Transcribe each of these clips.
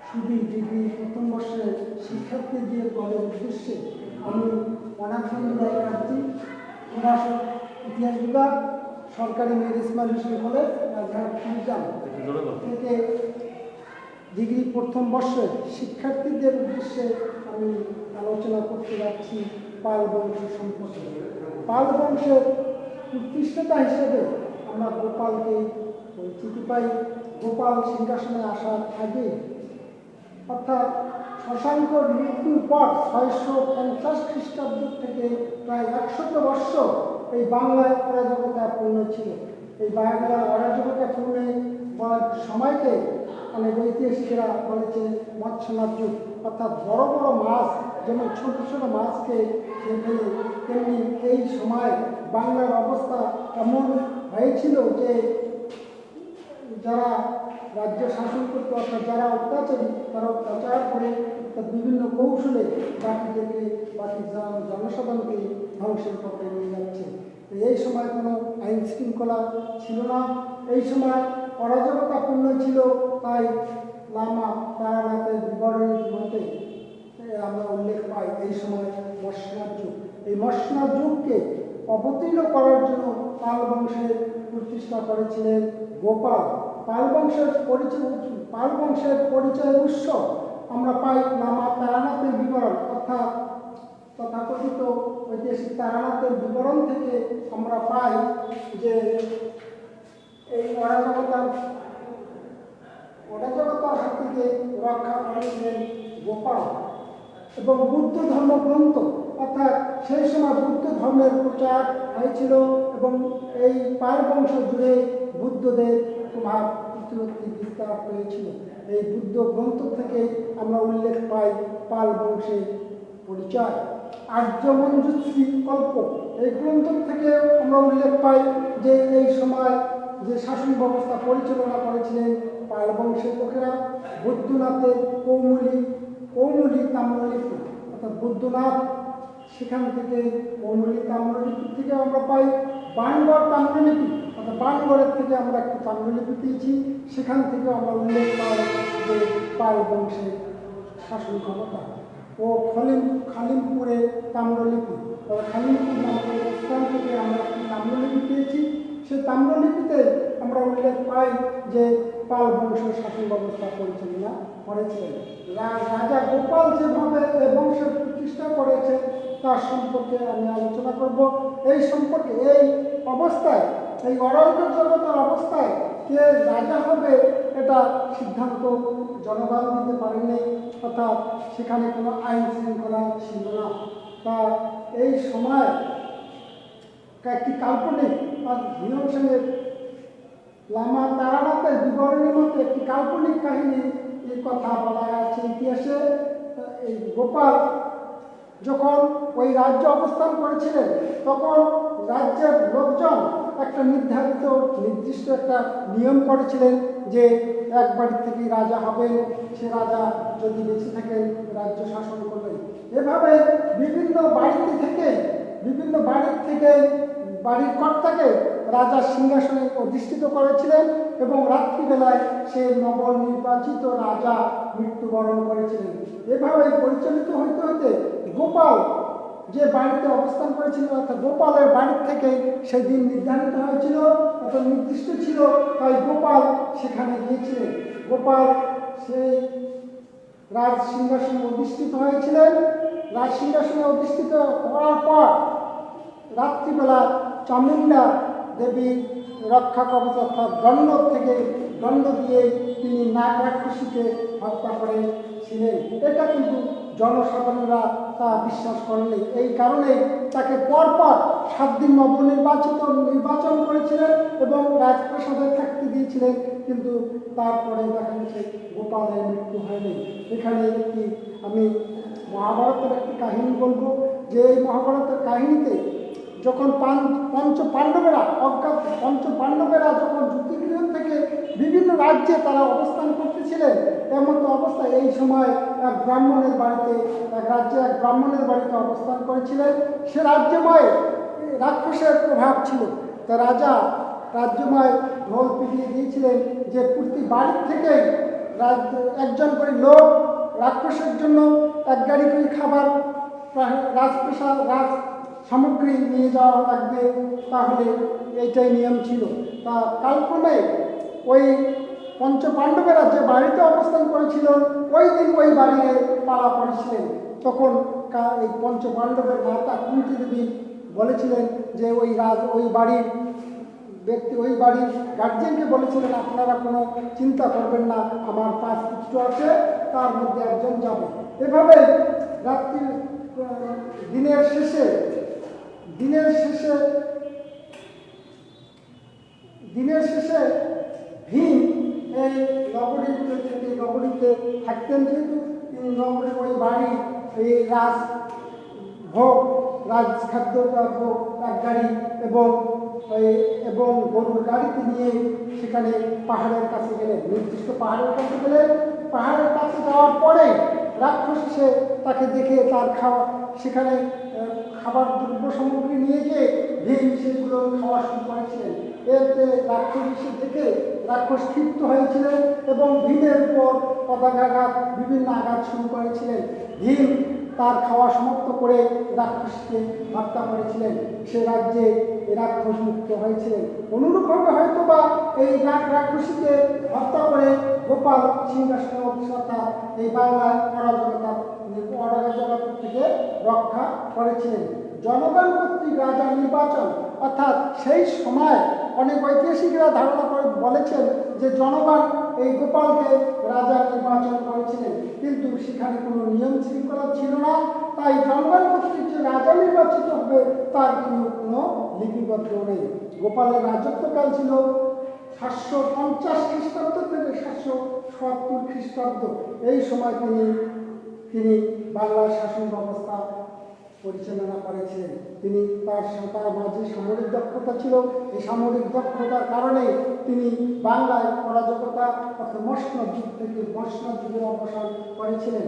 সুবি ডিগ্রি প্রথম বর্ষের শিক্ষার্থীদের বলার উদ্দেশ্যে আমি অনাথনন্দ রায় কার্তি, প্রভাষক, ইতিহাস বিভাগ, সরকারি মেয়ের ইসমাইল হোসেন কলেজ, রাজঘাট, কুড়িগ্রাম থেকে ডিগ্রি প্রথম বর্ষের শিক্ষার্থীদের উদ্দেশ্যে আমি আলোচনা করতে যাচ্ছি পাল বংশ সম্পর্কে। পাল বংশের প্রতিষ্ঠাতা হিসেবে আমরা গোপালকে পরিচিতি পাই। গোপাল সিংহাসনে আসার আগে অর্থাৎ শশাঙ্কর মৃত্যুর পর 650 খ্রিস্টাব্দ থেকে প্রায় 100 বর্ষ এই বাংলায় অরাজকতাপূর্ণ ছিল। এই বাংলার অরাজকতাপূর্ণ সময়কে অনেক ঐতিহাসিকেরা বলেছেন মৎস্যনাথ যুগ, অর্থাৎ বড় বড় মাছ যেমন ছোট ছোট মাছকে খেয়ে ফেলে, তেমনি এই সময় বাংলার অবস্থা এমন হয়েছিল যে যারা রাজ্য শাসন করতে অর্থাৎ যারা অত্যাচারী তারা অত্যাচার করে বিভিন্ন কৌশলে বাকি জনসাধারণকে ধ্বংসের পথে নিয়ে যাচ্ছে। এই সময় কোনো আইন শৃঙ্খলা ছিল না, এই সময় অরাজকতাপূর্ণ ছিল। তাই লামা তারানাথের বিবরণীর মতে আমরা উল্লেখ পাই এই সময় মৎস্যনাথ যুগ। এই মৎস্যনাথ যুগকে অবতীর্ণ করার জন্য পাল বংশের প্রতিষ্ঠা করেছিলেন গোপাল। পাল বংশের পরিচয়ের উৎস আমরা পাই লামা তারানাথের বিবরণ, অর্থাৎ তথাকথিত ঐতিহাসিক তারানাথের বিবরণ থেকে আমরা পাই যে এই অরাজকতার হাত থেকে রক্ষা করেছিলেন গোপাল। এবং বুদ্ধ ধর্ম গ্রন্থ, অর্থাৎ সেই সময় বুদ্ধ ধর্মের প্রচার হয়েছিল এবং এই পাল বংশ জুড়ে বুদ্ধদের প্রভাব প্রতিপত্তি বিস্তার হয়েছিল। এই বুদ্ধ গ্রন্থ থেকে আমরা উল্লেখ পাই পাল বংশের পরিচয়। আর্যমঞ্জুশ্রী কল্প এই গ্রন্থ থেকে আমরা উল্লেখ পাই যে এই সময় যে শাসন ব্যবস্থা পরিচালনা করেছিলেন পাল বংশের লোকেরা। বৈদ্যনাথের কৌমুলি তাম্রলিপি, অর্থাৎ বৈদ্যনাথ, সেখান থেকে কৌমুলি তাম্রলিপি থেকে আমরা পাই বাণগড় তাম্রলিপি, অর্থাৎ বাণগড়ের থেকে আমরা একটি তাম্রলিপি পেয়েছি, সেখান থেকে আমরা উল্লেখ পাই যে পাল বংশের শাসন ক্ষমতা। ও খালিমপুরে তাম্রলিপি, খালিমপুর নামক স্থান থেকে আমরা একটি তাম্রলিপি পেয়েছি। সেই তাম্রলিপিতে আমরা উল্লেখ পাই যে পাল বংশ শাসন ব্যবস্থা পরিচালনা করেছিলেন। রাজা গোপাল যেভাবে এই বংশের প্রতিষ্ঠা করেছে তার সম্পর্কে আমি আলোচনা করব। এই সম্পর্কে এই অবস্থায়, এই অরাজকতার অবস্থায় কে রাজা হবে এটা সিদ্ধান্ত জনগণ দিতে পারেননি, অর্থাৎ সেখানে কোনো আইন শৃঙ্খলা ছিল না। তা এই সময় একটি কাল্পনিক আর নিয়ম সঙ্গে লামা তারানাথের বিবরণীর মধ্যে একটি কাল্পনিক কাহিনী এই কথা বলা আছে ইতিহাসে। এই গোপাল যখন ওই রাজ্য অবস্থান করেছিলেন তখন রাজ্যের লোকজন একটা নির্দিষ্ট একটা নিয়ম করেছিলেন যে এক বাড়ি থেকে রাজা হবেন, সে রাজা যদি বেঁচে থাকেন রাজ্য শাসন করবেন। এভাবে বিভিন্ন বাড়ির থেকে বাড়ির কর্তাকে রাজার সিংহাসনে অধিষ্ঠিত করেছিলেন এবং রাত্রিবেলায় সে নবনির্বাচিত রাজা মৃত্যুবরণ করেছিলেন। এভাবে পরিচালিত হইতে হইতে গোপাল যে বাড়িতে অবস্থান করেছিল, অর্থাৎ গোপালের বাড়ির থেকে সেই দিন নির্ধারিত হয়েছিল, অর্থাৎ নির্দিষ্ট ছিল, তাই গোপাল সেখানে গিয়েছিলেন। গোপাল সেই রাজ সিংহাসনে অধিষ্ঠিত হয়েছিলেন। রাজ সিংহাসনে অধিষ্ঠিত হওয়ার পর রাত্রিবেলা চামুণ্ডা দেবীর রক্ষা কবচ অর্থাৎ দণ্ড দিয়ে তিনি নাগ রাক্ষসীকে হত্যা করেছিলেন। এটা কিন্তু জনসাধারণরা তা বিশ্বাস করেনি। এই কারণে তাকে পরপর 7 দিন নির্বাচন করেছিলেন এবং রাজপ্রাসাদে থাকতে দিয়েছিলেন, কিন্তু তারপরে দেখা গেছে গোপালের মৃত্যু হয়নি। এখানে আমি মহাভারতের একটি কাহিনী বলবো যে এই মহাভারতের কাহিনীতে যখন পঞ্চ পাণ্ডবেরা যখন যুদ্ধগৃহ থেকে বিভিন্ন রাজ্যে তারা অবস্থান করতেছিলেন, এমন অবস্থায় এই সময় এক ব্রাহ্মণের বাড়িতে অবস্থান করেছিলেন। সে রাজ্যময় রাক্ষসের প্রভাব ছিল। তা রাজা রাজ্যময় ঢোল পিটিয়ে দিয়েছিলেন যে প্রতি বাড়ির থেকে একজন করে লোক রাক্ষসের জন্য এক গাড়ি করে খাবার রাজপ্রাসাদ রাজ সামগ্রী নিয়ে যাওয়া লাগবে, তাহলে এইটাই নিয়ম ছিল। তা কালক্রমে ওই পঞ্চপাণ্ডবেরা যে বাড়িতে অবস্থান করেছিল ওই দিন ওই বাড়িতে পালা পড়েছিলেন। তখন এই পঞ্চপাণ্ডবের মাতা কুন্তী দেবী বলেছিলেন যে ওই বাড়ির ব্যক্তি, ওই বাড়ির গার্জিয়ানকে বলেছিলেন আপনারা কোনো চিন্তা করবেন না, আমার 5 পুত্র আছে, তার মধ্যে একজন যাবে। এভাবে রাত্রি দিনের শেষে ভীম এই নগরীতে থাকতেন, যেহেতু তিনি নগরীর ওই বাড়ি এই রাজখাদ্য এক গাড়ি এবং গরুর গাড়িতে নিয়ে সেখানে পাহাড়ের কাছে গেলেন। নির্দিষ্ট পাহাড়ের কাছে গেলেন। পাহাড়ের কাছে যাওয়ার পরে রাক্ষস এসে তাকে দেখে তার সেখানে খাবার দ্রব্য সামগ্রী নিয়ে গিয়ে ভীম সেগুলো খাওয়া শুরু করেছিলেন। এতে রাক্ষস এসে দেখে রাক্ষস ক্ষিপ্ত হয়েছিলেন এবং ভীমের উপর পদাঘাত বিভিন্ন আঘাত শুরু করেছিলেন। ভীম তার খাওয়া সমাপ্ত করে রাক্ষসকে হত্যা করেছিলেন। সে রাজ্যে রাক্ষস মুক্ত হয়েছিলেন। অনুরূপভাবে হয়তো বা এই রাক্ষসীকে হত্যা করে গোপাল সিংহাসনের অধিষ্ঠাতা এই বাংলায় অরাজকতা থেকে রক্ষা করেছিলেন। জনগণ কর্তৃক রাজা নির্বাচন, অর্থাৎ সেই সময় অনেক ঐতিহাসিকরা ধারণা করে বলেছেন যে জনগণ এই গোপালকে রাজা নির্বাচন করেছিলেন, কিন্তু সেখানে কোনো নিয়ম শৃঙ্খলা ছিল না। তাই জনগণ কর্তৃক যে রাজা নির্বাচিত হবে তার কোনো লিপিবদ্ধ নেই। গোপালের রাজত্বকাল ছিল 750 খ্রিস্টাব্দ থেকে 770 খ্রিস্টাব্দ। এই সময় তিনি বাংলার শাসন ব্যবস্থা পরিচালনা করেছিলেন। তার মাঝে সামরিক দক্ষতা ছিল। এই সামরিক দক্ষতার কারণে তিনি বাংলায় অরাজকতা অর্থাৎ মসনদ যুগ থেকে বৈষ্ণব যুগের অবসান করেছিলেন।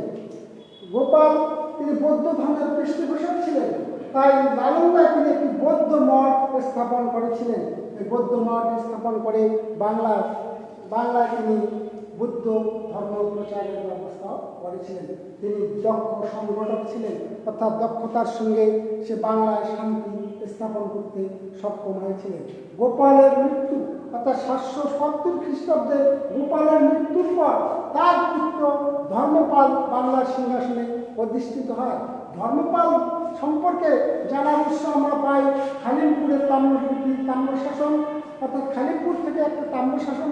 গোপাল তিনি বৌদ্ধ ধর্মের পৃষ্ঠপোষক ছিলেন, তাই নালন্দায় তিনি একটি বৌদ্ধ মঠ স্থাপন করেছিলেন। এই বৌদ্ধ মঠ স্থাপন করে বাংলায় তিনি বুদ্ধ ধর্ম প্রচারের ব্যবস্থা করেছিলেন। তিনি দক্ষ সংগঠক ছিলেন, অর্থাৎ দক্ষতার সঙ্গে সে বাংলায় শান্তি স্থাপন করতে সক্ষম হয়েছিলেন। গোপালের মৃত্যু অর্থাৎ 770 খ্রিস্টাব্দে গোপালের মৃত্যুর পর তার পুত্র ধর্মপাল বাংলার সিংহাসনে অধিষ্ঠিত হয়। ধর্মপাল সম্পর্কে জানার উৎস আমরা পাই খালিমপুরের তাম্রশাসন, অর্থাৎ খালিমপুর থেকে একটা তাম্রশাসন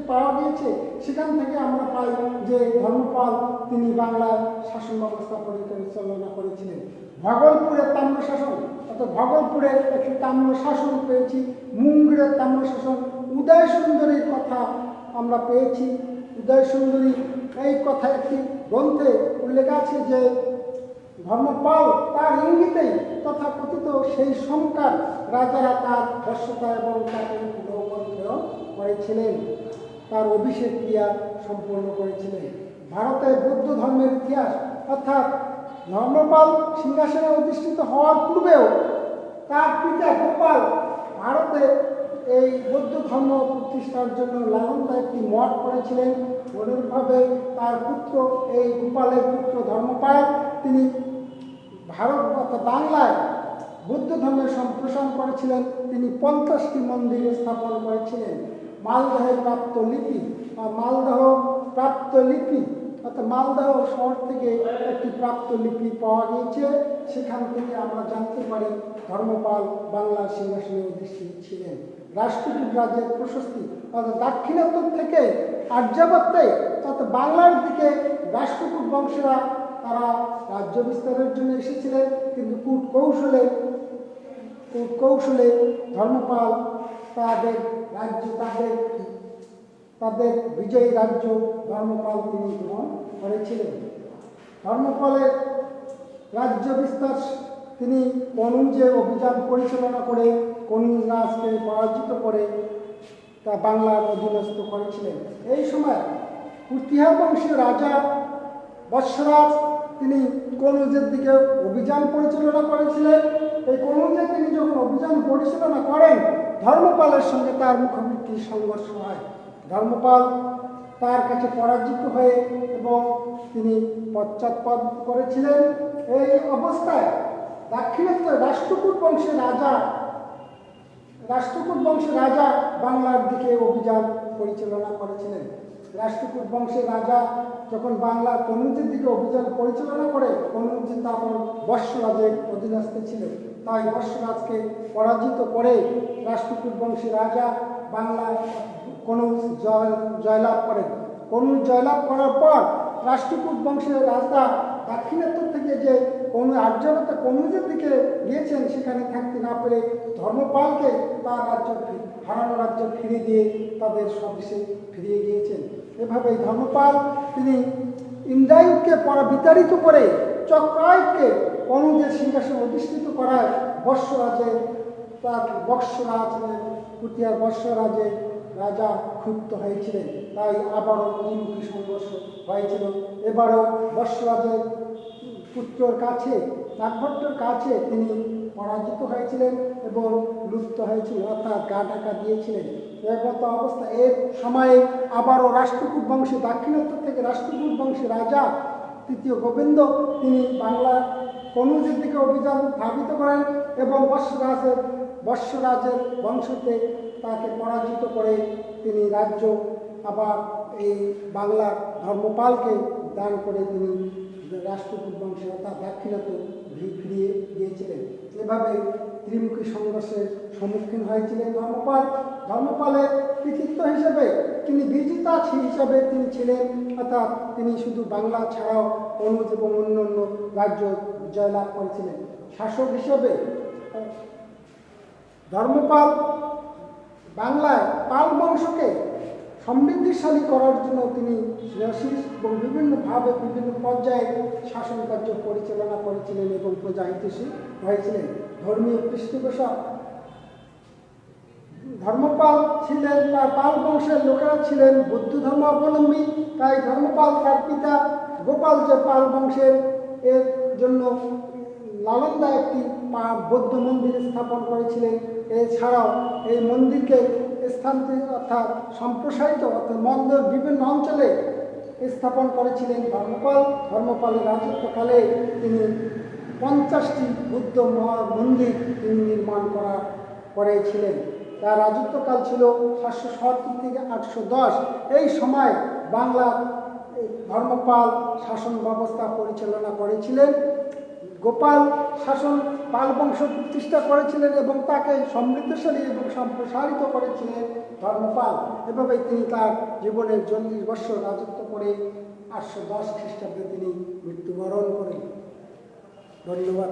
পাওয়া গিয়েছে। সেখান থেকে আমরা পাই যে ধর্মপাল তিনি বাংলার শাসন ব্যবস্থা পরিচালনা করেছিলেন। ভগলপুরের তাম্রশাসন, অর্থাৎ ভগলপুরের একটি তাম্রশাসন পেয়েছি। মুঙ্গেরের তাম্রশাসন, উদয় সুন্দরীর কথা আমরা পেয়েছি। উদয় সুন্দরী এই কথা একটি গ্রন্থে উল্লেখ আছে যে ধর্মপাল তার ইঙ্গিতেই তথাকথিত সেই সংখ্যার রাজারা তার বশ্যতা এবং তাকে প্রেরণ করেছিলেন, তার অভিষেক ক্রিয়া সম্পন্ন করেছিলেন। ভারতে বৌদ্ধ ধর্মের ইতিহাস, অর্থাৎ ধর্মপাল সিংহাসনে অধিষ্ঠিত হওয়ার পূর্বেও তার পিতা গোপাল ভারতে এই বৌদ্ধ ধর্ম প্রতিষ্ঠার জন্য নালন্দায় একটি মঠ করেছিলেন। অনুরূপভাবে তার পুত্র এই গোপালের পুত্র ধর্মপাল তিনি ভারত অর্থাৎ বাংলায় বৌদ্ধ ধর্মের সম্প্রসারণ করেছিলেন। তিনি 50টি মন্দির স্থাপন করেছিলেন। মালদহে প্রাপ্ত লিপি অর্থাৎ মালদহ শহর থেকে একটি প্রাপ্ত লিপি পাওয়া গিয়েছে। সেখান থেকে আমরা জানতে পারি ধর্মপাল বাংলার সিংহাসনে অধিষ্ঠিত ছিলেন। রাষ্ট্রকূট রাজ্যের প্রশস্তি, অর্থাৎ দাক্ষিণাত্য থেকে আর্যাবত্যে অর্থাৎ বাংলার দিকে রাষ্ট্রকূট বংশেরা তারা রাজ্য বিস্তারের জন্য এসেছিলেন, কিন্তু কৌশলে ধর্মপাল তাদের বিজয়ী রাজ্য ধর্মপাল তিনি গ্রহণ করেছিলেন। ধর্মপালের রাজ্য বিস্তার তিনি কনুজে অভিযান পরিচালনা করে কনুজ রাজকে পরাজিত করে তা বাংলার অধীনস্থ করেছিলেন। এই সময় প্রতিহার বংশীয় রাজা বৎসরাজ তিনি কনুজের দিকে অভিযান পরিচালনা করেছিলেন। এই কনুজে তিনি যখন অভিযান পরিচালনা করেন ধর্মপালের সঙ্গে তার মুখোমুখি সংঘর্ষ হয়। ধর্মপাল তার কাছে পরাজিত হয়ে এবং তিনি পশ্চাৎপদ করেছিলেন। এই অবস্থায় দাক্ষিণাত্য রাষ্ট্রকূট বংশের রাজা বাংলার দিকে অভিযান পরিচালনা করেছিলেন। রাষ্ট্রকূট বংশের রাজা যখন বাংলার কনৌজের দিকে অভিযান পরিচালনা করে, কনৌজ তখন বর্ষরাজের অধীনস্থ ছিল, তাই বর্ষরাজকে পরাজিত করে রাষ্ট্রকূট বংশের রাজা বাংলার কনৌজ জয়লাভ করেন। কনৌজ জয়লাভ করার পর রাষ্ট্রকূট বংশের রাজা দাক্ষিণাত্য থেকে যে আর্যবর্ত কনৌজের দিকে গিয়েছেন, সেখানে থাকতে না পেরে ধর্মপালকে তার হারানো রাজ্য ফিরে দিয়ে তাদের স্বদেশে ফিরিয়ে গিয়েছেন। এভাবেই ধর্মপাল তিনি ইন্দ্রায়ুধকে বিতাড়িত করে চক্রায়ুধকে কনৌজের সিংহাসনে অধিষ্ঠিত করায় পুতিয়ার বর্ষরাজের রাজা ক্ষুব্ধ হয়েছিলেন। তাই আবারও ত্রিমুখী সংঘর্ষ হয়েছিল। এবারও বর্ষরাজের পুত্রর কাছে, নাগভট্টর কাছে তিনি পরাজিত হয়েছিলেন এবং লুপ্ত হয়েছিলেন, অর্থাৎ গা ঢাকা দিয়েছিলেন। এরকম অবস্থা এর সময়ে আবারও রাষ্ট্রকূট বংশে, দাক্ষিণাত্য থেকে রাষ্ট্রকূট বংশের রাজা তৃতীয় গোবিন্দ তিনি বাংলার কনৌজের দিকে অভিযান ধাবিত করেন এবং বর্ষরাজের বংশতে তাকে পরাজিত করে তিনি রাজ্য আবার এই বাংলার ধর্মপালকে দান করে তিনি রাষ্ট্রকূট বংশে অর্থাৎ দাক্ষিণাত্য ফিরিয়ে দিয়েছিলেন। এভাবে ত্রিমুখী সংঘর্ষের সম্মুখীন হয়েছিলেন ধর্মপাল। ধর্মপালের কৃতিত্ব হিসেবে তিনি বিজিতা হিসাবে তিনি ছিলেন, অর্থাৎ তিনি শুধু বাংলা ছাড়াও কনৌজ এবং অন্যান্য রাজ্য জয়লাভ করেছিলেন। শাসক হিসেবে ধর্মপাল বাংলায় পাল বংশকে সমৃদ্ধিশালী করার জন্য তিনি স্নেহশীল এবং বিভিন্নভাবে বিভিন্ন পর্যায়ে শাসন কার্য পরিচালনা করেছিলেন এবং প্রজাহিতৈষী হয়েছিলেন। ধর্মীয় পৃষ্ঠপোষক ধর্মপাল ছিলেন, তার পাল বংশের লোকেরা ছিলেন বৌদ্ধ ধর্ম অবলম্বী। তাই ধর্মপাল তার পিতা গোপাল যে পাল বংশের এর জন্য নালন্দা একটি বৌদ্ধ মন্দির স্থাপন করেছিলেন। এছাড়াও এই মন্দিরকে স্থানান্তরিত অর্থাৎ সম্প্রসারিত অর্থাৎ মন্দির বিভিন্ন অঞ্চলে স্থাপন করেছিলেন ধর্মপাল। ধর্মপালের রাজত্বকালে তিনি 50টি বুদ্ধ মন্দির তিনি নির্মাণ করেছিলেন। তার রাজত্বকাল ছিল 770 থেকে 810। এই সময় বাংলার ধর্মপাল শাসন ব্যবস্থা পরিচালনা করেছিলেন। গোপাল শাসন পাল বংশ প্রতিষ্ঠা করেছিলেন এবং তাকে সমৃদ্ধশালী এবং সম্প্রসারিত করেছিলেন ধর্মপাল। এভাবে তিনি তার জীবনের 40 বছর রাজত্ব করে 810 খ্রিস্টাব্দে তিনি মৃত্যুবরণ করেন। ধন্যবাদ।